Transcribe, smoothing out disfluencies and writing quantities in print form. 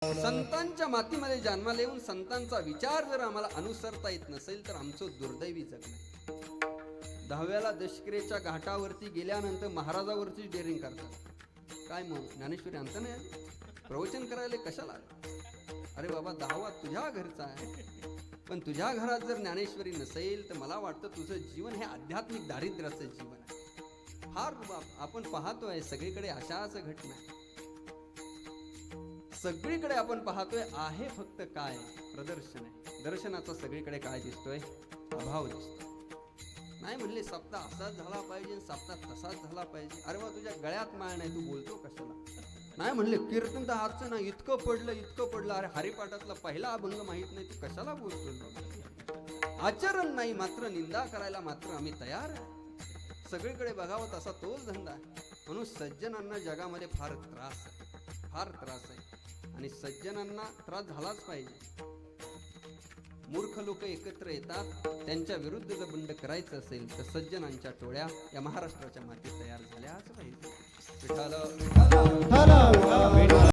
संतांच्या मातीमध्ये जन्माला येऊन संतांचा विचार जर आम्हाला अनुसरता येत नसेल तर आमचं दुर्दैवी जगणं. 10व्याला दशकरेच्या घाटावरती गेल्यानंतर महाराजावरती डेअरिंग करतात. काय मग ज्ञानेश्वरी अंत नाही प्रवचन करायला कशाला? अरे बाबा 10वा तुझ्या घरचा आहे, पण तुझ्या घरात जर ज्ञानेश्वरी नसेल तर मला वाटतं तुझं जीवन हे आध्यात्मिक दारिद्र्याचं जीवन आहे. फार आपण पाहतोय सगळीकडे अशाच घटना, सगळीकडे आपण पाहतोय. आहे फक्त काय प्रदर्शन आहे. दर्शनाचा सगळीकडे काय दिसतोय? अभाव दिसतोय. नाही म्हणले सप्ताह असाच झाला पाहिजे, सप्ताह तसाच झाला पाहिजे. अरे वा तुझ्या गळ्यात माळ नाही, तू बोलतो कशाला? नाही म्हणले कीर्तन तर हातचं ना इतकं पडलं. अरे हरिपाठातला पहिला अभंग माहित नाही, तू कशाला बोलतो? आचरण नाही मात्र निंदा करायला मात्र आम्ही तयार आहे. सगळीकडे बघावं तसा तोच धंदा आहे. म्हणून सज्जनांना जगामध्ये फार त्रास आहे आणि सज्जनांना त्रास झालाच पाहिजे. मूर्ख लोक एकत्र येतात, त्यांच्या विरुद्ध जर बंड करायचं असेल तर सज्जनांच्या टोळ्या या महाराष्ट्राच्या मातीत तयार झाल्याच पाहिजे. विठाला